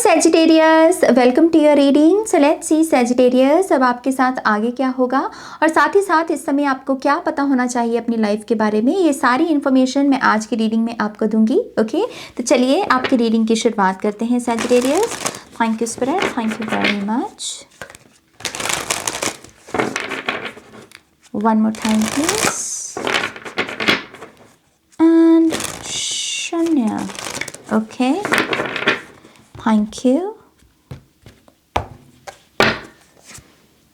Sagittarius, welcome to your reading. So let's see Sagittarius, अब आपके साथ आगे क्या होगा और साथ ही साथ इस समय आपको क्या पता होना चाहिए अपनी लाइफ के बारे में, ये सारी इन्फॉर्मेशन मैं आज की रीडिंग में आपको दूंगी। ओके, तो चलिए आपकी रीडिंग की शुरुआत करते हैं Sagittarius। Thank you spirit, thank you very much. One more time please. And शून्य। Okay, thank you.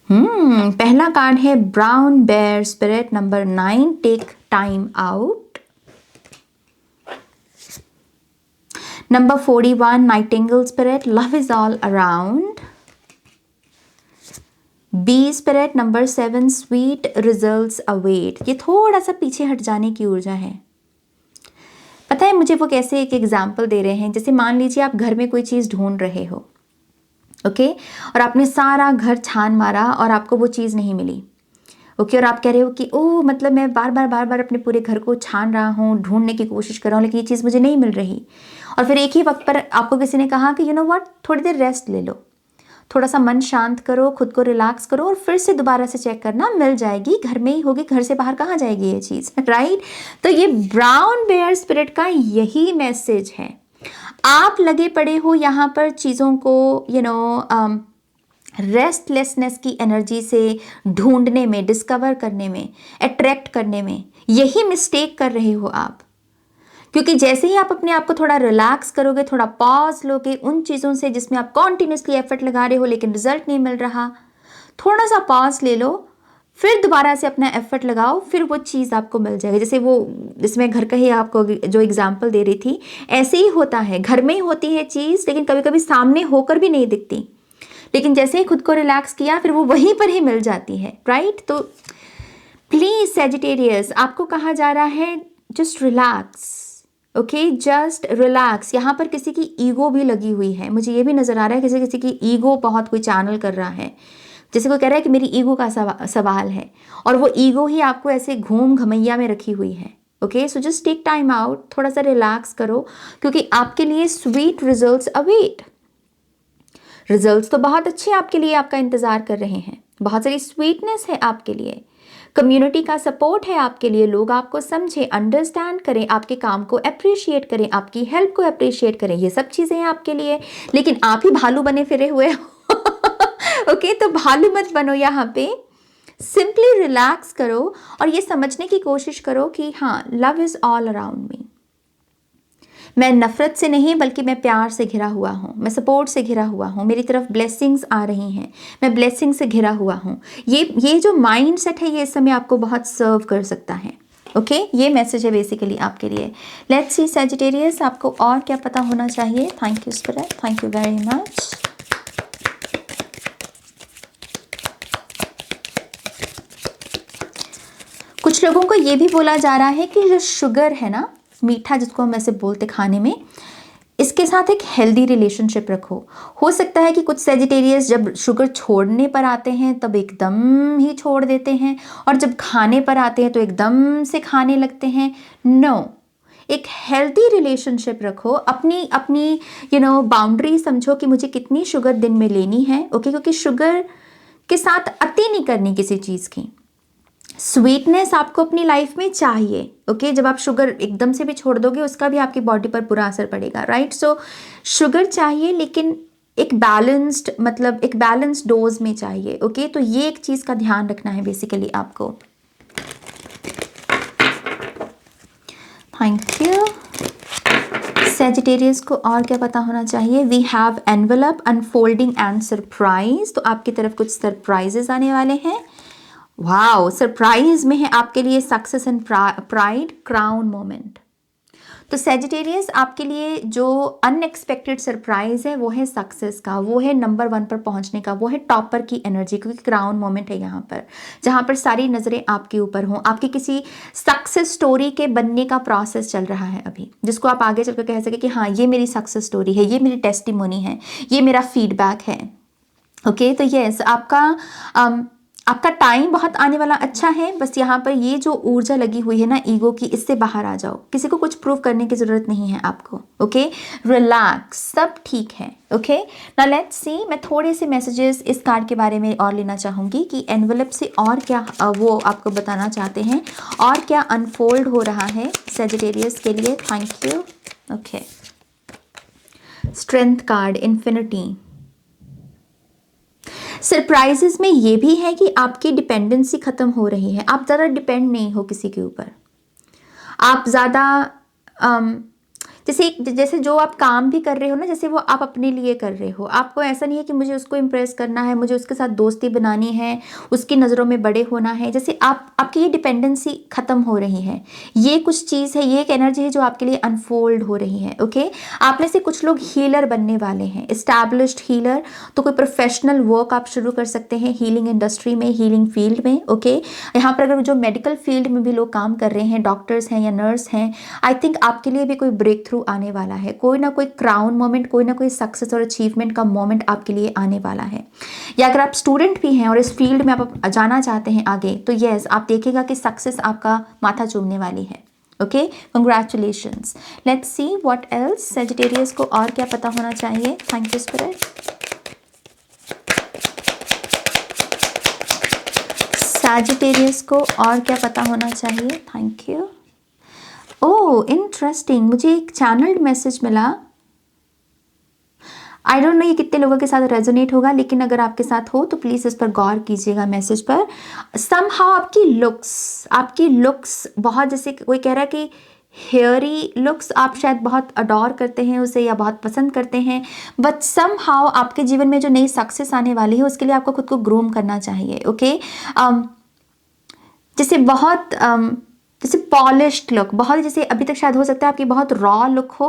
पहला कार्ड है brown bear spirit number 9, take time out. Number 41 nightingale spirit, love is all around. Bee spirit number 7, sweet results await. ये थोड़ा सा पीछे हट जाने की ऊर्जा है। पता है मुझे वो कैसे एक एग्जाम्पल दे रहे हैं, जैसे मान लीजिए आप घर में कोई चीज़ ढूंढ रहे हो, ओके और आपने सारा घर छान मारा और आपको वो चीज़ नहीं मिली। ओके, और आप कह रहे हो कि ओह मतलब मैं बार बार अपने पूरे घर को छान रहा हूँ, ढूंढने की कोशिश कर रहा हूँ, लेकिन ये चीज़ मुझे नहीं मिल रही। और फिर एक ही वक्त पर आपको किसी ने कहा कि यू नो व्हाट, थोड़ी देर रेस्ट ले लो, थोड़ा सा मन शांत करो, खुद को रिलैक्स करो और फिर से दोबारा से चेक करना, मिल जाएगी, घर में ही होगी, घर से बाहर कहाँ जाएगी ये चीज़, राइट। तो ये ब्राउन बेयर स्पिरिट का यही मैसेज है। आप लगे पड़े हो यहाँ पर चीज़ों को रेस्टलेसनेस की एनर्जी से ढूंढने में, डिस्कवर करने में, अट्रैक्ट करने में, यही मिस्टेक कर रहे हो आप। क्योंकि जैसे ही आप अपने आप को थोड़ा रिलैक्स करोगे, थोड़ा पॉज लोगे उन चीज़ों से जिसमें आप कॉन्टिन्यूसली एफर्ट लगा रहे हो लेकिन रिजल्ट नहीं मिल रहा, थोड़ा सा पॉज ले लो, फिर दोबारा से अपना एफर्ट लगाओ, फिर वो चीज़ आपको मिल जाएगी। जैसे वो जिसमें घर का ही आपको जो एग्जाम्पल दे रही थी, ऐसे ही होता है, घर में ही होती है चीज़ लेकिन कभी कभी सामने होकर भी नहीं दिखती, लेकिन जैसे ही खुद को रिलैक्स किया फिर वो वहीं पर ही मिल जाती है, राइट। तो प्लीज Sagittarius, आपको कहा जा रहा है just relax, okay, just relax. यहाँ पर किसी की ईगो भी लगी हुई है, मुझे ये भी नजर आ रहा है किसी की ईगो बहुत कोई चैनल कर रहा है, जैसे कोई कह रहा है कि मेरी ईगो का सवाल है और वो ईगो ही आपको ऐसे घूम घमैया में रखी हुई है। Okay, so just take time out, थोड़ा सा रिलैक्स करो क्योंकि आपके लिए स्वीट रिजल्ट्स अवेट। रिजल्ट्स तो बहुत अच्छे आपके लिए आपका इंतजार कर रहे हैं, बहुत सारी स्वीटनेस है आपके लिए, कम्युनिटी का सपोर्ट है आपके लिए, लोग आपको समझे, अंडरस्टैंड करें, आपके काम को अप्रिशिएट करें, आपकी हेल्प को अप्रिशिएट करें, ये सब चीज़ें हैं आपके लिए। लेकिन आप ही भालू बने फिरे हुए हो ओके, तो भालू मत बनो, यहाँ पे सिंपली रिलैक्स करो और ये समझने की कोशिश करो कि हाँ, love is all around me. मैं नफरत से नहीं बल्कि मैं प्यार से घिरा हुआ हूँ, मैं सपोर्ट से घिरा हुआ हूँ, मेरी तरफ ब्लेसिंग्स आ रही हैं, मैं ब्लेसिंग से घिरा हुआ हूँ। ये जो माइंड सेट है ये इस समय आपको बहुत सर्व कर सकता है। ओके, ये मैसेज है बेसिकली आपके लिए। लेट्स सी Sagittarius, आपको और क्या पता होना चाहिए। Thank you spirit, thank you very much. कुछ लोगों को ये भी बोला जा रहा है कि जो शुगर है ना, मीठा जिसको हम ऐसे बोलते खाने में, इसके साथ एक हेल्दी रिलेशनशिप रखो। हो सकता है कि कुछ Sagittarius जब शुगर छोड़ने पर आते हैं तब एकदम ही छोड़ देते हैं और जब खाने पर आते हैं तो एकदम से खाने लगते हैं। नो, एक हेल्दी रिलेशनशिप रखो, अपनी अपनी बाउंड्री समझो कि मुझे कितनी शुगर दिन में लेनी है। ओके, क्योंकि शुगर के साथ अति नहीं करनी किसी चीज़ की। स्वीटनेस आपको अपनी लाइफ में चाहिए। ओके, जब आप शुगर एकदम से भी छोड़ दोगे उसका भी आपकी बॉडी पर बुरा असर पड़ेगा, राइट। सो शुगर चाहिए लेकिन एक बैलेंस्ड, मतलब एक बैलेंस्ड डोज में चाहिए। ओके, तो ये एक चीज़ का ध्यान रखना है बेसिकली आपको। Thank you. Sagittarius को और क्या पता होना चाहिए। We have envelope, unfolding and surprise. तो आपकी तरफ कुछ सरप्राइजेस आने वाले हैं। वाओ, सरप्राइज में है आपके लिए success and pride, crown moment. तो Sagittarius, आपके लिए जो अनएक्सपेक्टेड सरप्राइज है वो है सक्सेस का, वो है नंबर 1 पर पहुंचने का, वो है टॉपर की एनर्जी, क्योंकि क्राउन मोमेंट है यहाँ पर, जहाँ पर सारी नज़रें आपके ऊपर हों। आपकी किसी सक्सेस स्टोरी के बनने का प्रोसेस चल रहा है अभी, जिसको आप आगे चलकर कह सके कि हाँ, ये मेरी सक्सेस स्टोरी है, ये मेरी टेस्टिमोनी है, ये मेरा फीडबैक है। ओके, तो यस, आपका टाइम बहुत आने वाला अच्छा है, बस यहाँ पर ये जो ऊर्जा लगी हुई है ना ईगो की, इससे बाहर आ जाओ। किसी को कुछ प्रूव करने की ज़रूरत नहीं है आपको। ओके, रिलैक्स, सब ठीक है। ओके, नाउ लेट्स सी, मैं थोड़े से मैसेजेस इस कार्ड के बारे में और लेना चाहूँगी कि एनवेलप से और क्या वो आपको बताना चाहते हैं और क्या अनफोल्ड हो रहा है सेजिटेरियस के लिए। Thank you. Okay, strength card, infinity. Surprises में ये भी है कि आपकी डिपेंडेंसी खत्म हो रही है, आप ज़्यादा डिपेंड नहीं हो किसी के ऊपर। आप ज़्यादा जैसे जैसे जो आप काम भी कर रहे हो ना, जैसे वो आप अपने लिए कर रहे हो। आपको ऐसा नहीं है कि मुझे उसको इम्प्रेस करना है, मुझे उसके साथ दोस्ती बनानी है, उसकी नज़रों में बड़े होना है। जैसे आपकी ये डिपेंडेंसी ख़त्म हो रही है। ये कुछ चीज़ है, ये एक एनर्जी है जो आपके लिए अनफोल्ड हो रही है। ओके, आप में से कुछ लोग हीलर बनने वाले हैं, इस्टेब्लिश्ड हीलर। तो कोई प्रोफेशनल वर्क आप शुरू कर सकते हैं हीलिंग इंडस्ट्री में, हीलिंग फील्ड में। ओके, यहाँ पर अगर जो मेडिकल फील्ड में भी लोग काम कर रहे हैं, डॉक्टर्स हैं या नर्स हैं, आई थिंक आपके लिए भी कोई ब्रेक थ्रू आने वाला है। कोई ना कोई क्राउन मोमेंट, कोई ना कोई सक्सेस और अचीवमेंट का मोमेंट आपके लिए आने वाला है। या अगर आप स्टूडेंट भी हैं और इस फील्ड में आप जाना चाहते हैं आगे, तो यस, आप देखिएगा कि सक्सेस आपका माथा चूमने वाली है। Okay, congratulations. Let's see what else, Sagittarius को और क्या पता होना चाहिए। Thank you spirit. सैजिटेरियस को और क्या पता होना चाहिए। Thank you. ओह इंटरेस्टिंग, मुझे एक चैनल्ड मैसेज मिला। आई डोंट नो ये कितने लोगों के साथ रेजोनेट होगा, लेकिन अगर आपके साथ हो तो प्लीज़ इस पर गौर कीजिएगा मैसेज पर। समहाउ आपकी लुक्स बहुत, जैसे कोई कह रहा है कि हेयरी लुक्स, आप शायद बहुत अडोर करते हैं उसे या बहुत पसंद करते हैं, बट समहाउ आपके जीवन में जो नई सक्सेस आने वाली है उसके लिए आपको खुद को ग्रूम करना चाहिए। ओके, जैसे बहुत जैसे पॉलिश्ड लुक, बहुत जैसे अभी तक शायद हो सकता है आपकी बहुत रॉ लुक हो,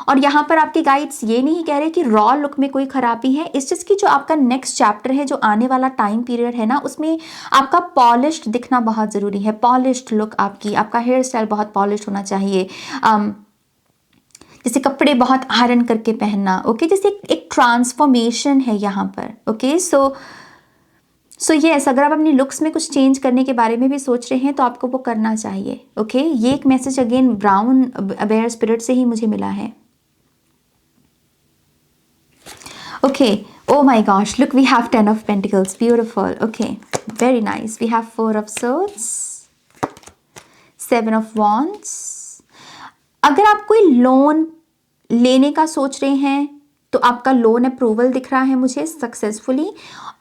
और यहाँ पर आपके गाइड्स ये नहीं कह रहे कि रॉ लुक में कोई खराबी है। इस चीज़ की जो आपका नेक्स्ट चैप्टर है, जो आने वाला टाइम पीरियड है ना, उसमें आपका पॉलिश्ड दिखना बहुत ज़रूरी है। पॉलिश्ड लुक आपका हेयर स्टाइल बहुत पॉलिश्ड होना चाहिए। जैसे कपड़े बहुत आयरन करके पहनना। ओके, जैसे एक ट्रांसफॉर्मेशन है यहाँ पर। ओके, सो यस, अगर आप अपनी लुक्स में कुछ चेंज करने के बारे में भी सोच रहे हैं तो आपको वो करना चाहिए। ओके, ये एक message again brown aware spirit से ही मुझे मिला है। Okay, oh my gosh, look, we have 10 of Pentacles, beautiful. Okay, very nice. We have 4 of Swords, 7 of Wands. अगर आप कोई लोन लेने का सोच रहे हैं तो आपका लोन अप्रूवल दिख रहा है मुझे सक्सेसफुली,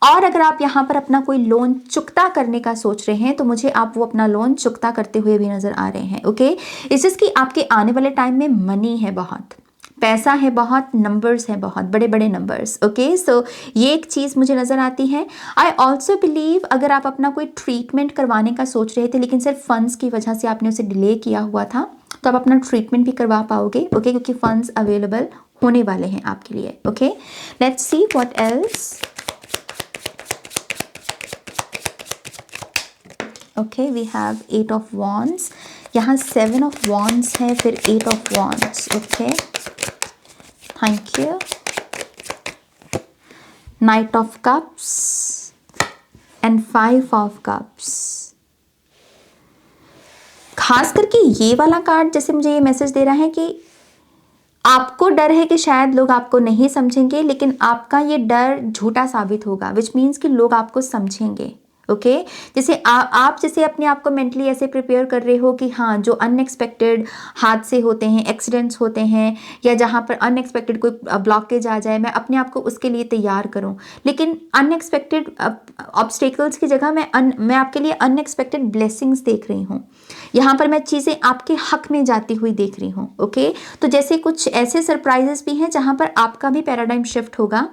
और अगर आप यहाँ पर अपना कोई लोन चुकता करने का सोच रहे हैं तो मुझे आप वो अपना लोन चुकता करते हुए भी नजर आ रहे हैं। ओके, इस चीज़ की आपके आने वाले टाइम में मनी है, बहुत पैसा है, बहुत नंबर्स हैं, बहुत बड़े बड़े नंबर्स। ओके, सो ये एक चीज़ मुझे नज़र आती है। आई ऑल्सो बिलीव अगर आप अपना कोई ट्रीटमेंट करवाने का सोच रहे थे लेकिन सिर्फ फंड्स की वजह से आपने उसे डिले किया हुआ था, तो आप अपना ट्रीटमेंट भी करवा पाओगे। ओके, क्योंकि फंड्स अवेलेबल होने वाले हैं आपके लिए। Okay, let's see what else. Okay, we have 8 of wands, यहाँ 7 ऑफ वॉन्ड्स है, फिर 8 of wands. Okay, thank you. Knight of cups and 5 of cups. खास करके ये वाला कार्ड जैसे मुझे ये मैसेज दे रहा है कि आपको डर है कि शायद लोग आपको नहीं समझेंगे, लेकिन आपका ये डर झूठा साबित होगा, विच मीन्स कि लोग आपको समझेंगे। ओके, जैसे आप जैसे अपने आप को मेंटली ऐसे प्रिपेयर कर रहे हो कि हाँ, जो अनएक्सपेक्टेड हादसे होते हैं, एक्सीडेंट्स होते हैं, या जहाँ पर अनएक्सपेक्टेड कोई ब्लॉकेज आ जाए, मैं अपने आप को उसके लिए तैयार करूँ। लेकिन अनएक्सपेक्टेड ऑब्स्टेकल्स की जगह मैं आपके लिए अनएक्सपेक्टेड ब्लेसिंग्स देख रही हूँ। यहाँ पर मैं चीज़ें आपके हक में जाती हुई देख रही हूँ। ओके, तो जैसे कुछ ऐसे सरप्राइजेस भी हैं जहाँ पर आपका भी पैराडाइम शिफ्ट होगा,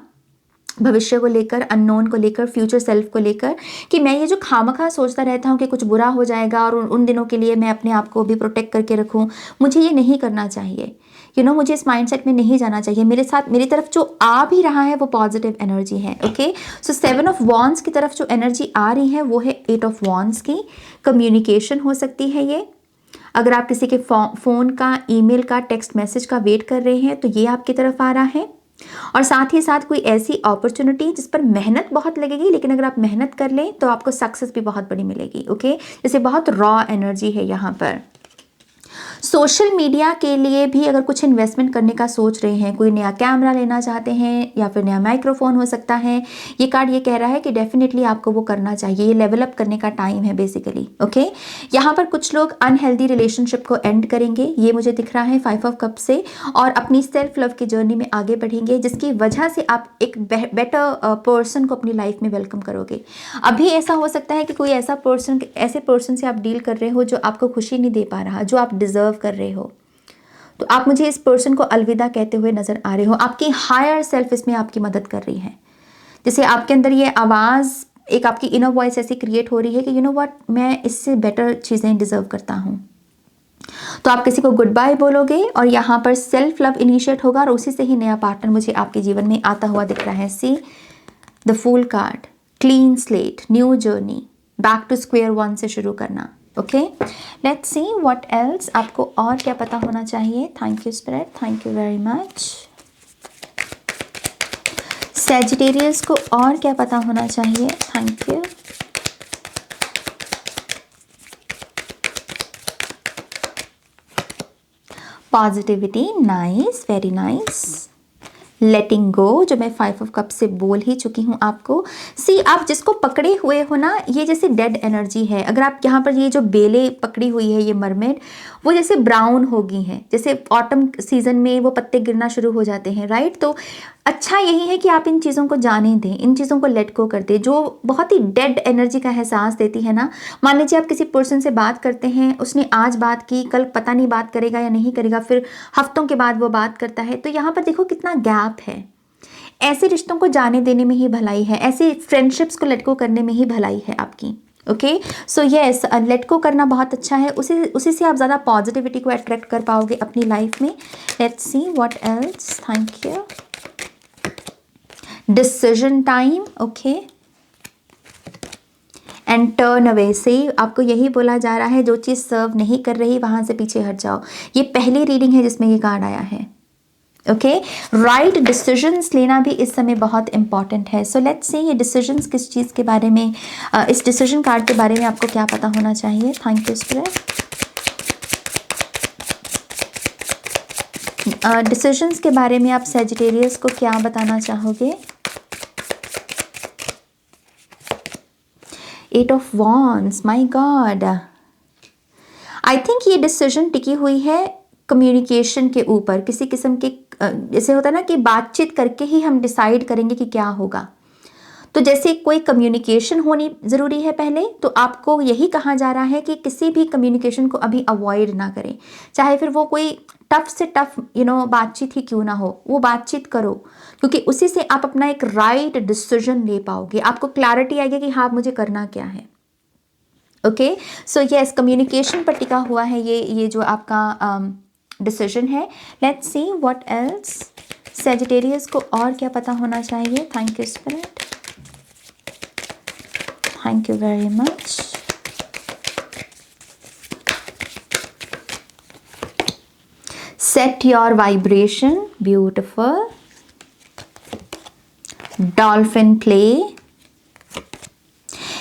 भविष्य को लेकर, अननोन को लेकर, फ्यूचर सेल्फ को लेकर, कि मैं ये जो खामखा सोचता रहता हूँ कि कुछ बुरा हो जाएगा और उन दिनों के लिए मैं अपने आप को भी प्रोटेक्ट करके रखूँ, मुझे ये नहीं करना चाहिए। मुझे इस माइंडसेट में नहीं जाना चाहिए। मेरे साथ, मेरी तरफ जो आ भी रहा है वो पॉजिटिव एनर्जी है। ओके, सो 7 ऑफ वॉन्ड्स की तरफ जो एनर्जी आ रही है वो है 8 ऑफ वॉन्ड्स की। कम्युनिकेशन हो सकती है ये। अगर आप किसी के फ़ोन का, ईमेल का, टेक्स्ट मैसेज का वेट कर रहे हैं तो ये आपकी तरफ आ रहा है। और साथ ही साथ कोई ऐसी अपॉर्चुनिटी जिस पर मेहनत बहुत लगेगी, लेकिन अगर आप मेहनत कर लें तो आपको सक्सेस भी बहुत बड़ी मिलेगी। ओके, जैसे बहुत रॉ एनर्जी है यहाँ पर। सोशल मीडिया के लिए भी अगर कुछ इन्वेस्टमेंट करने का सोच रहे हैं, कोई नया कैमरा लेना चाहते हैं या फिर नया माइक्रोफोन हो सकता है, ये कार्ड ये कह रहा है कि डेफिनेटली आपको वो करना चाहिए, ये लेवल अप करने का टाइम है बेसिकली। ओके, यहाँ पर कुछ लोग अनहेल्दी रिलेशनशिप को एंड करेंगे, ये मुझे दिख रहा है 5 ऑफ कप से, और अपनी सेल्फ लव की जर्नी में आगे बढ़ेंगे, जिसकी वजह से आप एक बेटर पर्सन को अपनी लाइफ में वेलकम करोगे। अभी ऐसा हो सकता है कि कोई ऐसा पर्सन, ऐसे पर्सन से आप डील कर रहे हो जो आपको खुशी नहीं दे पा रहा, जो आप डिजर्व कर रहे हो, तो आप मुझे इस पर्सन को अलविदा कहते हुए नजर आ रहे हो। आपकी हायर सेल्फ इसमें आपकी मदद कर रही है। जैसे आपके अंदर ये आवाज, एक आपकी इनर वॉइस ऐसी क्रिएट हो रही है कि यू नो व्हाट, मैं इससे बेटर चीजें डिजर्व करता हूं। तो आप किसी को गुड बाय बोलोगे और यहाँ पर सेल्फ लव इनिशिएट होगा और उसी से ही नया पार्टनर मुझे आपके जीवन में आता हुआ दिख रहा है। See the fool card, clean slate, new journey, back to square one से शुरू करना। Okay, let's see what else आपको और क्या पता होना चाहिए। Thank you spirit, thank you very much. Sagittarius को और क्या पता होना चाहिए। Thank you. Positivity, nice, very nice. Letting go, जो मैं 5 ऑफ कप से बोल ही चुकी हूँ आपको। सी, आप जिसको पकड़े हुए हो ना, ये जैसे डेड एनर्जी है। अगर आप यहाँ पर ये जो बेले पकड़ी हुई है, ये मरमेड, वो जैसे ब्राउन हो गई हैं, जैसे ऑटम सीजन में वो पत्ते गिरना शुरू हो जाते हैं, राइट। तो अच्छा यही है कि आप इन चीज़ों को जाने दें, इन चीज़ों को लेट गो कर दें, जो बहुत ही डेड एनर्जी का एहसास देती है ना। मान लीजिए आप किसी पर्सन से बात करते हैं, उसने आज बात की, कल पता नहीं बात करेगा या नहीं करेगा, फिर हफ्तों के बाद वो बात करता है, तो यहाँ पर देखो कितना गैप है। ऐसे रिश्तों को जाने देने में ही भलाई है, ऐसे फ्रेंडशिप्स को लेट गो करने में ही भलाई है आपकी। Okay, so yes, let go करना बहुत अच्छा है, उसी से आप ज़्यादा पॉजिटिविटी को अट्रैक्ट कर पाओगे अपनी लाइफ में। Let's see what else. Thank you. Decision time, okay, and turn away. से आपको यही बोला जा रहा है, जो चीज़ सर्व नहीं कर रही वहां से पीछे हट जाओ। ये पहली रीडिंग है जिसमें ये कार्ड आया है। ओके, राइट डिसीजंस लेना भी इस समय बहुत इंपॉर्टेंट है। सो लेट्स सी ये डिसीजंस किस चीज़ के बारे में, इस डिसीजन कार्ड के बारे में आपको क्या पता होना चाहिए। Thank you spirit. डिसीजंस के बारे में आप सैजिटेरियस को क्या बताना चाहोगे। 8 of wands, my God. I think ये डिसीजन टिकी हुई है कम्युनिकेशन के ऊपर, किसी किस्म के, जैसे होता है ना कि बातचीत करके ही हम डिसाइड करेंगे कि क्या होगा। तो जैसे कोई कम्युनिकेशन होनी ज़रूरी है पहले, तो आपको यही कहा जा रहा है कि किसी भी कम्युनिकेशन को अभी अवॉइड ना करें, चाहे फिर वो कोई टफ से टफ बातचीत ही क्यों ना हो, वो बातचीत करो, क्योंकि उसी से आप अपना एक राइट डिसीजन ले पाओगे। आपको क्लैरिटी आएगी कि हाँ मुझे करना क्या है। ओके, सो यस, कम्युनिकेशन पर टिका हुआ है ये जो आपका डिसीजन है। Let's see what else. Sagittarius को और क्या पता होना चाहिए। Thank you spirit, thank you very much. Set your vibration, beautiful. Dolphin play.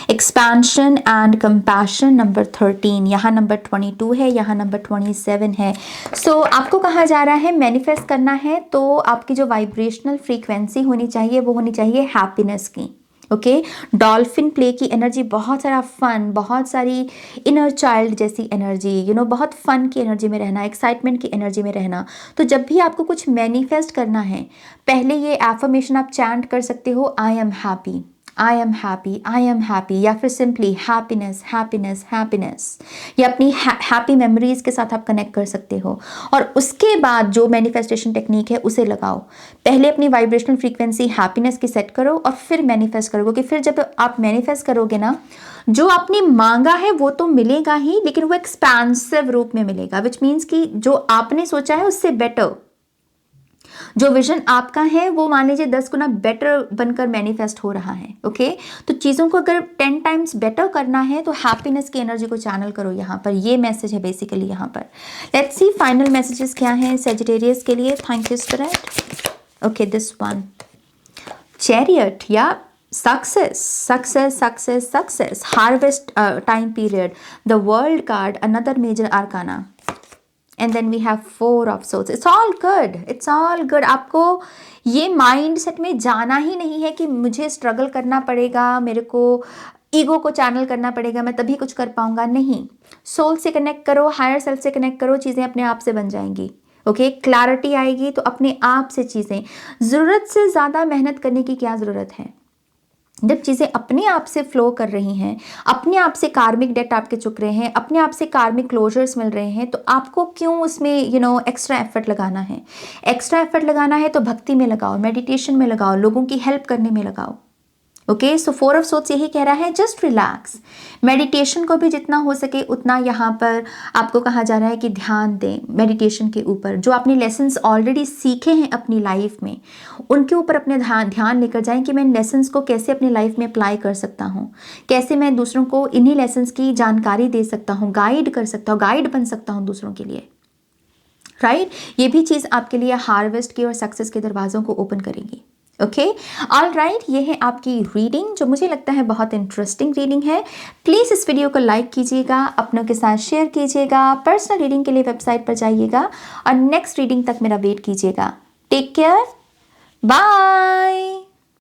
Expansion and compassion, number 13, यहाँ नंबर 22 है, यहाँ नंबर 27 है। सो आपको कहा जा रहा है मैनिफेस्ट करना है तो आपकी जो वाइब्रेशनल फ्रीक्वेंसी होनी चाहिए वो होनी चाहिए हैप्पीनेस की। ओके, डॉल्फिन प्ले की एनर्जी, बहुत सारा फन, बहुत सारी इनर चाइल्ड जैसी एनर्जी, बहुत फन की एनर्जी में रहना, एक्साइटमेंट की एनर्जी में रहना। तो जब भी आपको कुछ मैनिफेस्ट करना है, पहले ये एफर्मेशन आप चैंट कर सकते हो, I am happy, I am happy, I am happy, या फिर सिंपली हैप्पीनेस, हैप्पीनेस, हैप्पीनेस, या अपनी हैप्पी मेमोरीज के साथ आप कनेक्ट कर सकते हो। और उसके बाद जो मैनिफेस्टेशन टेक्निक है उसे लगाओ। पहले अपनी वाइब्रेशनल फ्रीक्वेंसी हैप्पीनेस की सेट करो और फिर मैनिफेस्ट करो, क्योंकि फिर जब आप मैनिफेस्ट करोगे ना, जो आपने मांगा है वो तो मिलेगा ही, लेकिन वो एक्सपेंसिव रूप में मिलेगा, विच मीन्स कि जो आपने सोचा है उससे बेटर, जो विजन आपका है वो मान लीजिए 10 गुना बेटर बनकर मैनिफेस्ट हो रहा है। ओके, तो चीज़ों को अगर 10 टाइम्स बेटर करना है तो हैप्पीनेस की एनर्जी को चैनल करो। यहाँ पर ये मैसेज है बेसिकली यहाँ पर। लेट्स सी फाइनल मैसेजेस क्या हैं सैजिटेरियस के लिए। Thank you spirit. Okay, this one. Chariot, yeah. Success, success, success, success. Harvest time period. The World card, another major arcana. And then we have Four of Swords. It's all good. It's all good. आपको ये mind set में जाना ही नहीं है कि मुझे struggle करना पड़ेगा, मेरे को ईगो को चैनल करना पड़ेगा, मैं तभी कुछ कर पाऊंगा। नहीं, सोल से कनेक्ट करो, हायर सेल्फ से कनेक्ट करो, चीज़ें अपने आप से बन जाएंगी। ओके, क्लैरिटी आएगी तो अपने आप से चीज़ें, ज़रूरत से ज़्यादा मेहनत करने की क्या ज़रूरत है। जब चीज़ें अपने आप से फ्लो कर रही हैं, अपने आप से कार्मिक डेट आपके चुक रहे हैं, अपने आप से कार्मिक क्लोजर्स मिल रहे हैं, तो आपको क्यों उसमें एक्स्ट्रा एफर्ट लगाना है। एक्स्ट्रा एफर्ट लगाना है तो भक्ति में लगाओ, मेडिटेशन में लगाओ, लोगों की हेल्प करने में लगाओ। Okay, so four of swords यही कह रहा है, जस्ट रिलैक्स। मेडिटेशन को भी जितना हो सके उतना यहाँ पर आपको कहा जा रहा है कि ध्यान दें मेडिटेशन के ऊपर। जो आपने लेसन्स ऑलरेडी सीखे हैं अपनी लाइफ में, उनके ऊपर अपने ध्यान लेकर जाएं कि मैं इन लेसन्स को कैसे अपनी लाइफ में अप्लाई कर सकता हूँ, कैसे मैं दूसरों को इन्हीं लेसन्स की जानकारी दे सकता हूँ, गाइड कर सकता हूँ, गाइड बन सकता हूँ दूसरों के लिए। राइट, ये भी चीज़ आपके लिए हार्वेस्ट की और सक्सेस के दरवाज़ों को ओपन करेगी। ओके, ऑल राइट, ये है आपकी रीडिंग जो मुझे लगता है बहुत इंटरेस्टिंग रीडिंग है। प्लीज़ इस वीडियो को लाइक कीजिएगा, अपनों के साथ शेयर कीजिएगा, पर्सनल रीडिंग के लिए वेबसाइट पर जाइएगा और नेक्स्ट रीडिंग तक मेरा वेट कीजिएगा। Take care, bye.